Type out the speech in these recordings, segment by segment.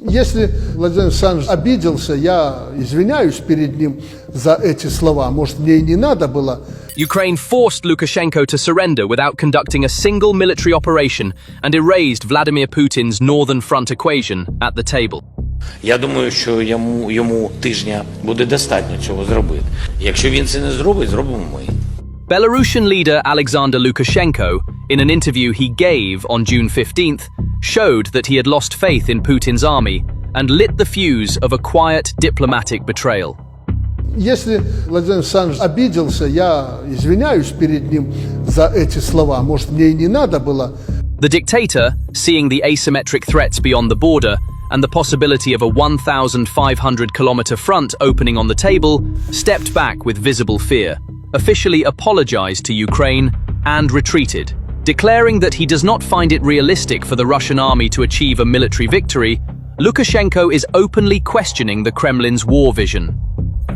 Если Владимир Александрович обиделся, я извиняюсь перед ним за эти слова. Может, мне и не надо было. Ukraine forced Lukashenko to surrender without conducting a single military operation and erased Vladimir Putin's Northern Front equation at the table. Я думаю, що йому тижня буде достатньо цього зробити. Якщо він це не зробить, зробимо ми. Belarusian leader Alexander Lukashenko, in an interview he gave on June 15th, showed that he had lost faith in Putin's army and lit the fuse of a quiet diplomatic betrayal. Если Владимир Александрович обиделся, я извиняюсь перед ним за эти слова. Может, мне и не надо было. The dictator, seeing the asymmetric threats beyond the border and the possibility of a 1,500-kilometer front opening on the table, stepped back with visible fear, officially apologized to Ukraine, and retreated, declaring that he does not find it realistic for the Russian army to achieve a military victory. Lukashenko is openly questioning the Kremlin's war vision.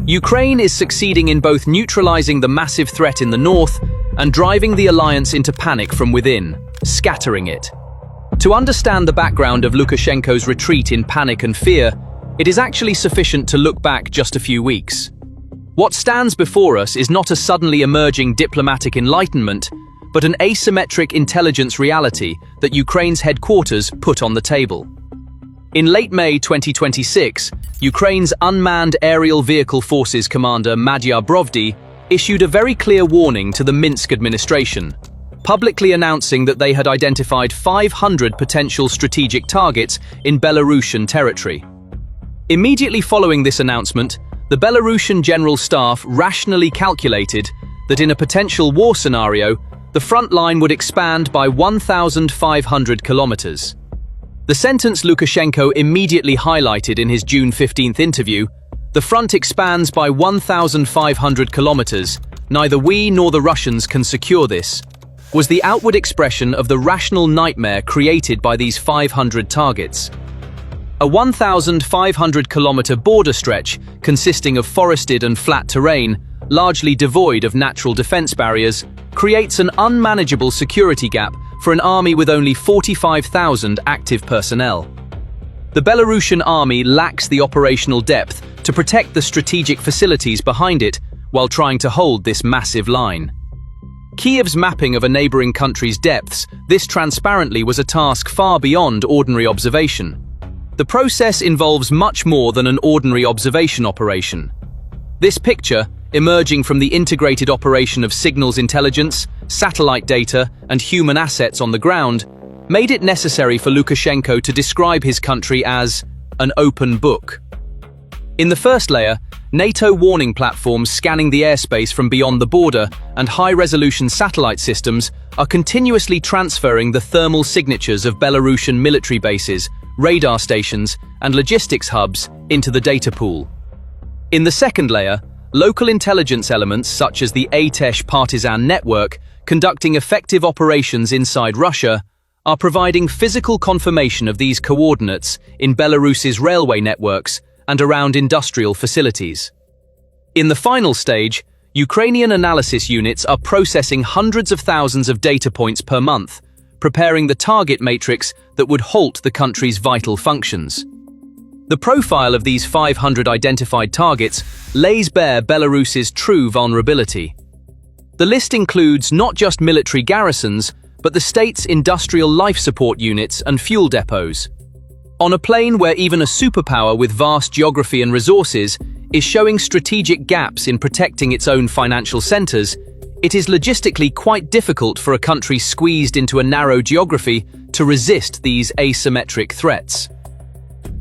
Ukraine is succeeding in both neutralizing the massive threat in the north and driving the alliance into panic from within, scattering it. To understand the background of Lukashenko's retreat in panic and fear, it is actually sufficient to look back just a few weeks. What stands before us is not a suddenly emerging diplomatic enlightenment, but an asymmetric intelligence reality that Ukraine's headquarters put on the table. In late May 2026, Ukraine's Unmanned Aerial Vehicle Forces commander Madyar Brovdi issued a very clear warning to the Minsk administration, publicly announcing that they had identified 500 potential strategic targets in Belarusian territory. Immediately following this announcement, the Belarusian General Staff rationally calculated that in a potential war scenario, the front line would expand by 1,500 kilometers. The sentence Lukashenko immediately highlighted in his June 15th interview, "The front expands by 1,500 kilometers, neither we nor the Russians can secure this," was the outward expression of the rational nightmare created by these 500 targets. A 1,500-kilometer border stretch consisting of forested and flat terrain, largely devoid of natural defense barriers, creates an unmanageable security gap for an army with only 45,000 active personnel. The Belarusian army lacks the operational depth to protect the strategic facilities behind it while trying to hold this massive line. Kyiv's mapping of a neighboring country's depths, this transparently was a task far beyond ordinary observation. The process involves much more than an ordinary observation operation. This picture, emerging from the integrated operation of signals intelligence, satellite data, and human assets on the ground, made it necessary for Lukashenko to describe his country as an open book. In the first layer, NATO warning platforms scanning the airspace from beyond the border and high-resolution satellite systems are continuously transferring the thermal signatures of Belarusian military bases, radar stations, and logistics hubs into the data pool. In the second layer, local intelligence elements such as the Atesh partisan network, conducting effective operations inside Russia, are providing physical confirmation of these coordinates in Belarus's railway networks and around industrial facilities. In the final stage, Ukrainian analysis units are processing hundreds of thousands of data points per month, preparing the target matrix that would halt the country's vital functions. The profile of these 500 identified targets lays bare Belarus's true vulnerability. The list includes not just military garrisons, but the state's industrial life support units and fuel depots. On a plane where even a superpower with vast geography and resources is showing strategic gaps in protecting its own financial centers, it is logistically quite difficult for a country squeezed into a narrow geography to resist these asymmetric threats.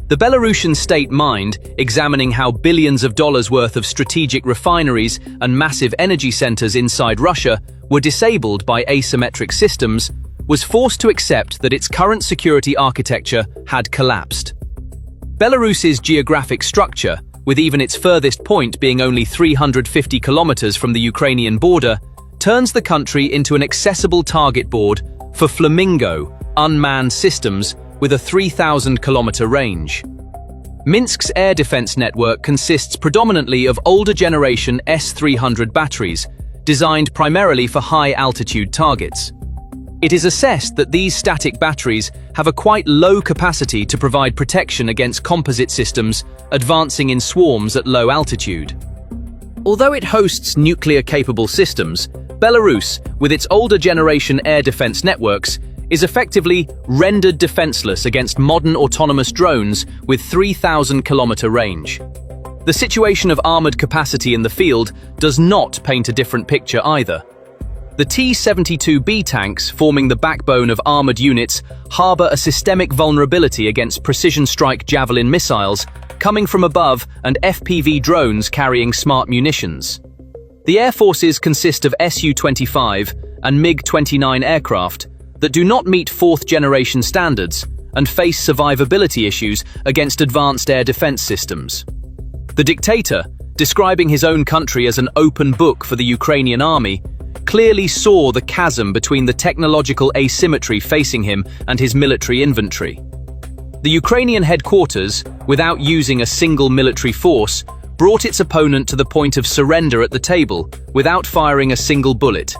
The Belarusian state mind, examining how billions of dollars worth of strategic refineries and massive energy centers inside Russia were disabled by asymmetric systems, was forced to accept that its current security architecture had collapsed. Belarus's geographic structure, with even its furthest point being only 350 kilometers from the Ukrainian border, turns the country into an accessible target board for Flamingo, unmanned systems with a 3,000-kilometer range. Minsk's air defense network consists predominantly of older generation S-300 batteries, designed primarily for high-altitude targets. It is assessed that these static batteries have a quite low capacity to provide protection against composite systems advancing in swarms at low altitude. Although it hosts nuclear-capable systems, Belarus, with its older generation air defense networks, is effectively rendered defenseless against modern autonomous drones with 3,000-kilometer range. The situation of armored capacity in the field does not paint a different picture either. The T-72B tanks, forming the backbone of armored units, harbor a systemic vulnerability against precision-strike Javelin missiles coming from above and FPV drones carrying smart munitions. The air forces consist of Su-25 and MiG-29 aircraft that do not meet fourth-generation standards and face survivability issues against advanced air defense systems. The dictator, describing his own country as an open book for the Ukrainian army, clearly saw the chasm between the technological asymmetry facing him and his military inventory. The Ukrainian headquarters, without using a single military force, brought its opponent to the point of surrender at the table without firing a single bullet,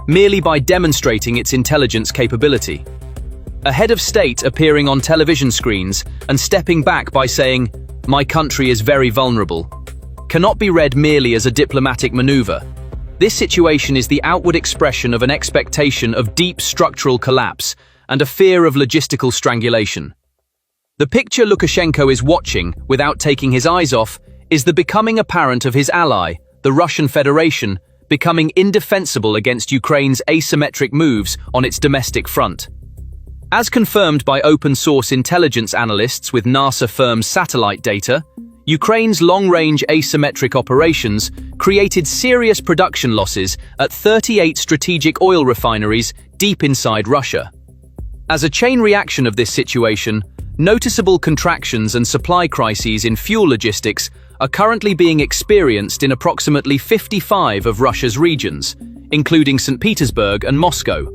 merely by demonstrating its intelligence capability. A head of state appearing on television screens and stepping back by saying, "My country is very vulnerable," cannot be read merely as a diplomatic maneuver. This situation is the outward expression of an expectation of deep structural collapse and a fear of logistical strangulation. The picture Lukashenko is watching, without taking his eyes off, is the becoming apparent of his ally, the Russian Federation, becoming indefensible against Ukraine's asymmetric moves on its domestic front. As confirmed by open-source intelligence analysts with NASA firm satellite data, Ukraine's long-range asymmetric operations created serious production losses at 38 strategic oil refineries deep inside Russia. As a chain reaction of this situation, noticeable contractions and supply crises in fuel logistics are currently being experienced in approximately 55 of Russia's regions, including St. Petersburg and Moscow.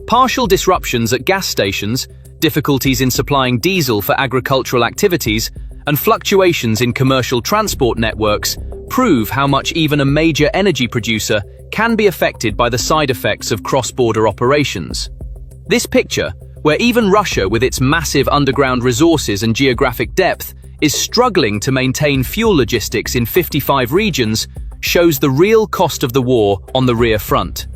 Partial disruptions at gas stations, difficulties in supplying diesel for agricultural activities, and fluctuations in commercial transport networks prove how much even a major energy producer can be affected by the side effects of cross-border operations. This picture, where even Russia, with its massive underground resources and geographic depth, is struggling to maintain fuel logistics in 55 regions, shows the real cost of the war on the rear front.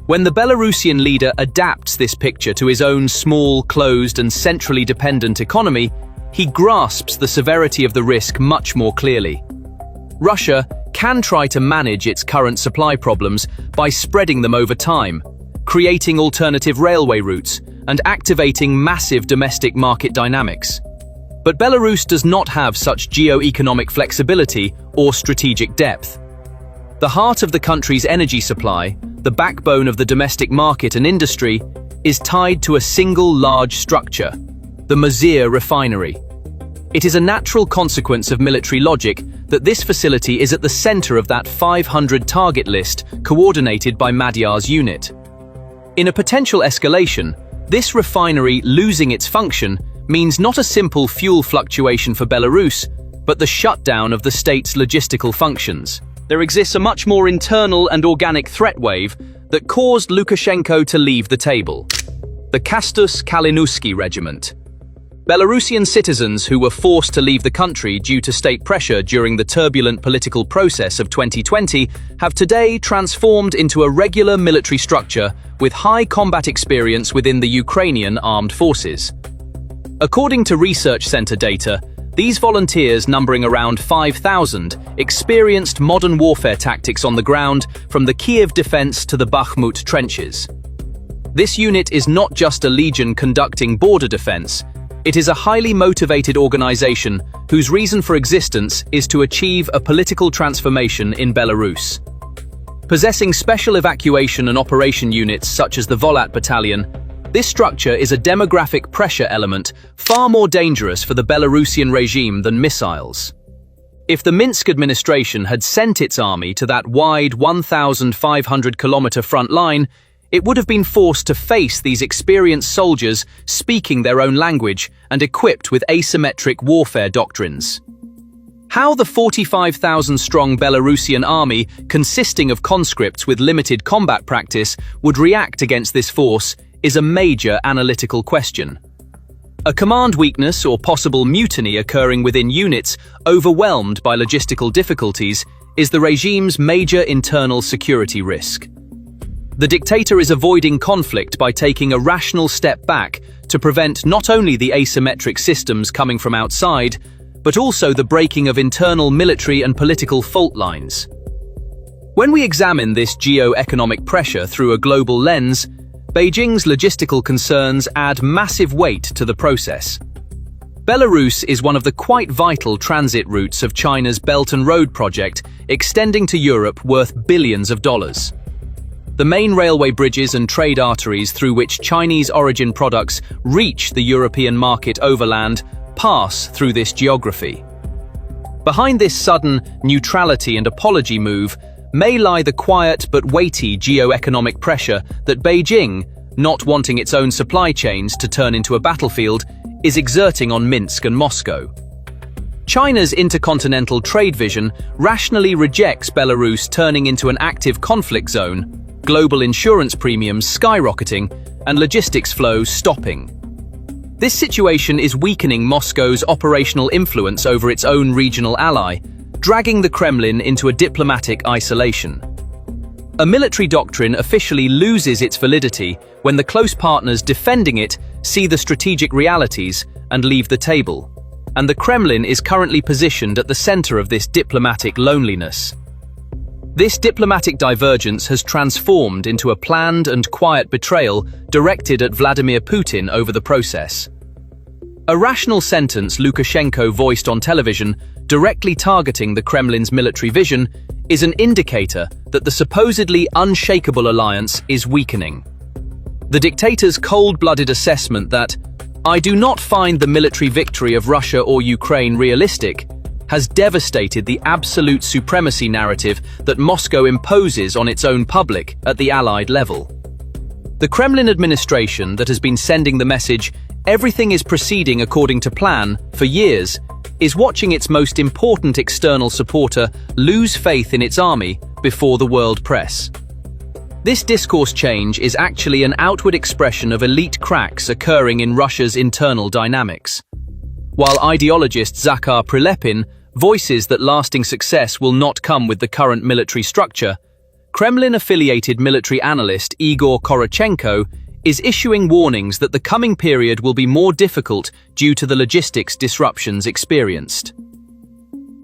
When the Belarusian leader adapts this picture to his own small, closed and centrally dependent economy, he grasps the severity of the risk much more clearly. Russia can try to manage its current supply problems by spreading them over time, creating alternative railway routes, and activating massive domestic market dynamics. But Belarus does not have such geo-economic flexibility or strategic depth. The heart of the country's energy supply, the backbone of the domestic market and industry, is tied to a single large structure, the Mazir refinery. It is a natural consequence of military logic that this facility is at the center of that 500 target list coordinated by Magyar's unit. In a potential escalation, this refinery losing its function means not a simple fuel fluctuation for Belarus, but the shutdown of the state's logistical functions. There exists a much more internal and organic threat wave that caused Lukashenko to leave the table. The Kastus Kalinowski Regiment. Belarusian citizens who were forced to leave the country due to state pressure during the turbulent political process of 2020 have today transformed into a regular military structure with high combat experience within the Ukrainian armed forces. According to research center data, these volunteers, numbering around 5,000, experienced modern warfare tactics on the ground from the Kiev defense to the Bakhmut trenches. This unit is not just a legion conducting border defense. It is a highly motivated organization whose reason for existence is to achieve a political transformation in Belarus. Possessing special evacuation and operation units such as the Volat Battalion, this structure is a demographic pressure element far more dangerous for the Belarusian regime than missiles. If the Minsk administration had sent its army to that wide 1,500-kilometer front line, it would have been forced to face these experienced soldiers speaking their own language and equipped with asymmetric warfare doctrines. How the 45,000-strong Belarusian army, consisting of conscripts with limited combat practice, would react against this force is a major analytical question. A command weakness or possible mutiny occurring within units overwhelmed by logistical difficulties is the regime's major internal security risk. The dictator is avoiding conflict by taking a rational step back to prevent not only the asymmetric systems coming from outside, but also the breaking of internal military and political fault lines. When we examine this geo-economic pressure through a global lens, Beijing's logistical concerns add massive weight to the process. Belarus is one of the quite vital transit routes of China's Belt and Road project, extending to Europe worth billions of dollars. The main railway bridges and trade arteries through which Chinese origin products reach the European market overland pass through this geography. Behind this sudden neutrality and apology move may lie the quiet but weighty geo-economic pressure that Beijing, not wanting its own supply chains to turn into a battlefield, is exerting on Minsk and Moscow. China's intercontinental trade vision rationally rejects Belarus turning into an active conflict zone, global insurance premiums skyrocketing, and logistics flows stopping. This situation is weakening Moscow's operational influence over its own regional ally, dragging the Kremlin into a diplomatic isolation. A military doctrine officially loses its validity when the close partners defending it see the strategic realities and leave the table, and the Kremlin is currently positioned at the center of this diplomatic loneliness. This diplomatic divergence has transformed into a planned and quiet betrayal directed at Vladimir Putin over the process. A rational sentence Lukashenko voiced on television, directly targeting the Kremlin's military vision, is an indicator that the supposedly unshakable alliance is weakening. The dictator's cold-blooded assessment that, "I do not find the military victory of Russia or Ukraine realistic," has devastated the absolute supremacy narrative that Moscow imposes on its own public at the Allied level. The Kremlin administration that has been sending the message, "Everything is proceeding according to plan," for years, is watching its most important external supporter lose faith in its army before the world press. This discourse change is actually an outward expression of elite cracks occurring in Russia's internal dynamics. While ideologist Zakhar Prilepin voices that lasting success will not come with the current military structure, Kremlin-affiliated military analyst Igor Korochenko is issuing warnings that the coming period will be more difficult due to the logistics disruptions experienced.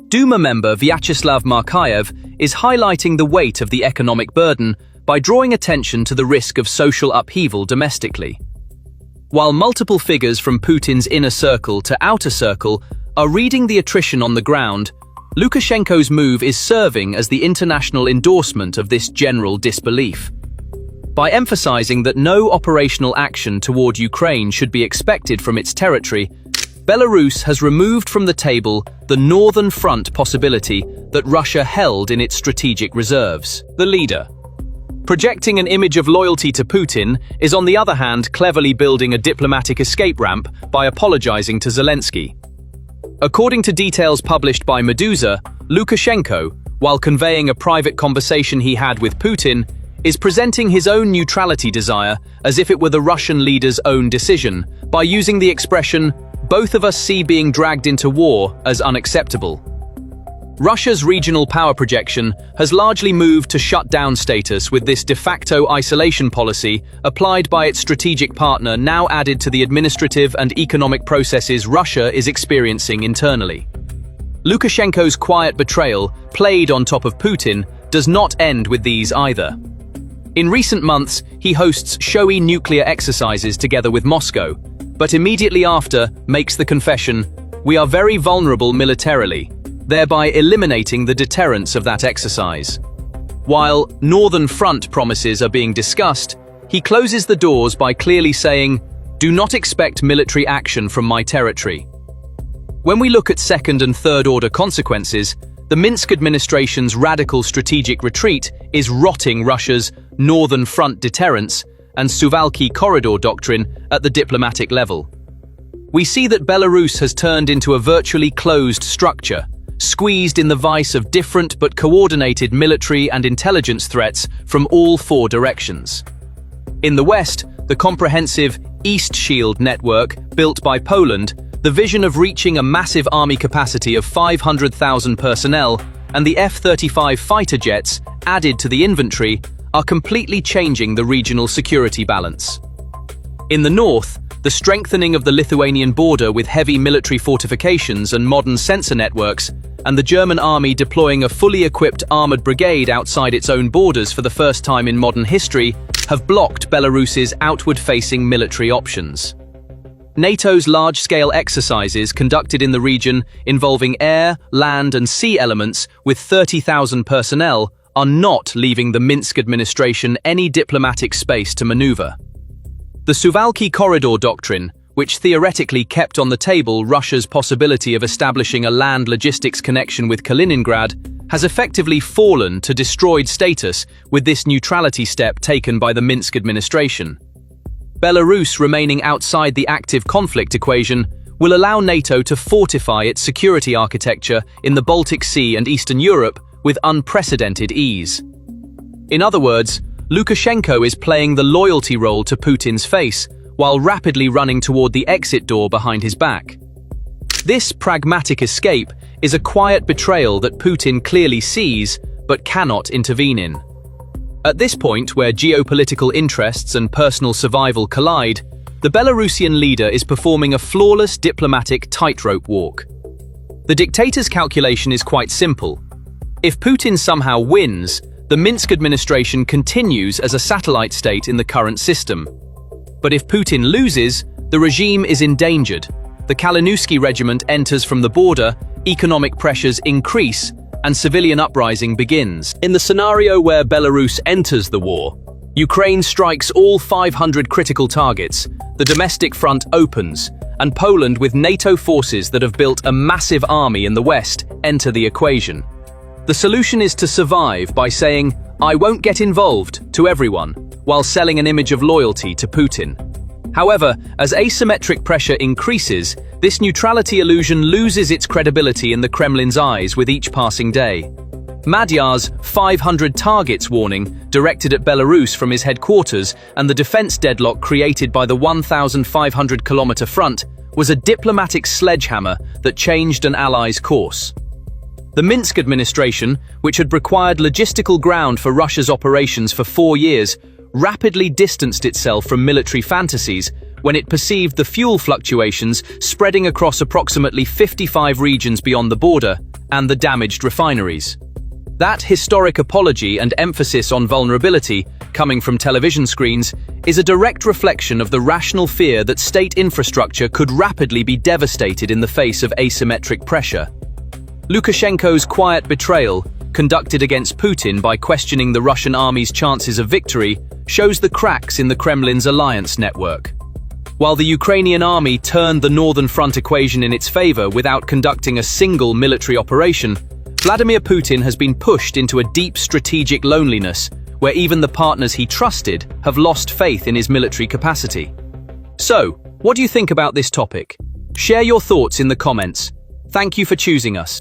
Duma member Vyacheslav Markayev is highlighting the weight of the economic burden by drawing attention to the risk of social upheaval domestically. While multiple figures from Putin's inner circle to outer circle are reading the attrition on the ground, Lukashenko's move is serving as the international endorsement of this general disbelief. By emphasizing that no operational action toward Ukraine should be expected from its territory, Belarus has removed from the table the Northern Front possibility that Russia held in its strategic reserves. The leader, projecting an image of loyalty to Putin, is on the other hand cleverly building a diplomatic escape ramp by apologizing to Zelensky. According to details published by Meduza, Lukashenko, while conveying a private conversation he had with Putin, is presenting his own neutrality desire as if it were the Russian leader's own decision, by using the expression, "both of us see being dragged into war as unacceptable." Russia's regional power projection has largely moved to shut-down status with this de facto isolation policy applied by its strategic partner now added to the administrative and economic processes Russia is experiencing internally. Lukashenko's quiet betrayal, played on top of Putin, does not end with these either. In recent months, he hosts showy nuclear exercises together with Moscow, but immediately after makes the confession, "We are very vulnerable militarily," thereby eliminating the deterrence of that exercise. While Northern Front promises are being discussed, he closes the doors by clearly saying, "Do not expect military action from my territory." When we look at second and third order consequences, the Minsk administration's radical strategic retreat is rotting Russia's Northern Front deterrence and Suwalki corridor doctrine at the diplomatic level. We see that Belarus has turned into a virtually closed structure, squeezed in the vice of different but coordinated military and intelligence threats from all four directions. In the West, the comprehensive East Shield network, built by Poland, the vision of reaching a massive army capacity of 500,000 personnel, and the F-35 fighter jets, added to the inventory, are completely changing the regional security balance. In the north, the strengthening of the Lithuanian border with heavy military fortifications and modern sensor networks, and the German army deploying a fully equipped armored brigade outside its own borders for the first time in modern history, have blocked Belarus's outward-facing military options. NATO's large-scale exercises conducted in the region involving air, land and sea elements with 30,000 personnel are not leaving the Minsk administration any diplomatic space to maneuver. The Suwałki Corridor Doctrine, which theoretically kept on the table Russia's possibility of establishing a land logistics connection with Kaliningrad, has effectively fallen to destroyed status with this neutrality step taken by the Minsk administration. Belarus remaining outside the active conflict equation will allow NATO to fortify its security architecture in the Baltic Sea and Eastern Europe with unprecedented ease. In other words, Lukashenko is playing the loyalty role to Putin's face while rapidly running toward the exit door behind his back. This pragmatic escape is a quiet betrayal that Putin clearly sees but cannot intervene in. At this point, where geopolitical interests and personal survival collide, the Belarusian leader is performing a flawless diplomatic tightrope walk. The dictator's calculation is quite simple. If Putin somehow wins, the Minsk administration continues as a satellite state in the current system. But if Putin loses, the regime is endangered. The Kalinowski regiment enters from the border, economic pressures increase, and civilian uprising begins. In the scenario where Belarus enters the war, Ukraine strikes all 500 critical targets, the domestic front opens, and Poland, with NATO forces that have built a massive army in the West, enter the equation. The solution is to survive by saying, "I won't get involved," to everyone, while selling an image of loyalty to Putin. However, as asymmetric pressure increases, this neutrality illusion loses its credibility in the Kremlin's eyes with each passing day. Magyar's 500 targets warning, directed at Belarus from his headquarters, and the defense deadlock created by the 1,500-kilometer front, was a diplomatic sledgehammer that changed an ally's course. The Minsk administration, which had required logistical ground for Russia's operations for 4 years, rapidly distanced itself from military fantasies when it perceived the fuel fluctuations spreading across approximately 55 regions beyond the border and the damaged refineries. That historic apology and emphasis on vulnerability, coming from television screens, is a direct reflection of the rational fear that state infrastructure could rapidly be devastated in the face of asymmetric pressure. Lukashenko's quiet betrayal, conducted against Putin by questioning the Russian army's chances of victory, shows the cracks in the Kremlin's alliance network. While the Ukrainian army turned the Northern Front equation in its favor without conducting a single military operation, Vladimir Putin has been pushed into a deep strategic loneliness, where even the partners he trusted have lost faith in his military capacity. So, what do you think about this topic? Share your thoughts in the comments. Thank you for choosing us.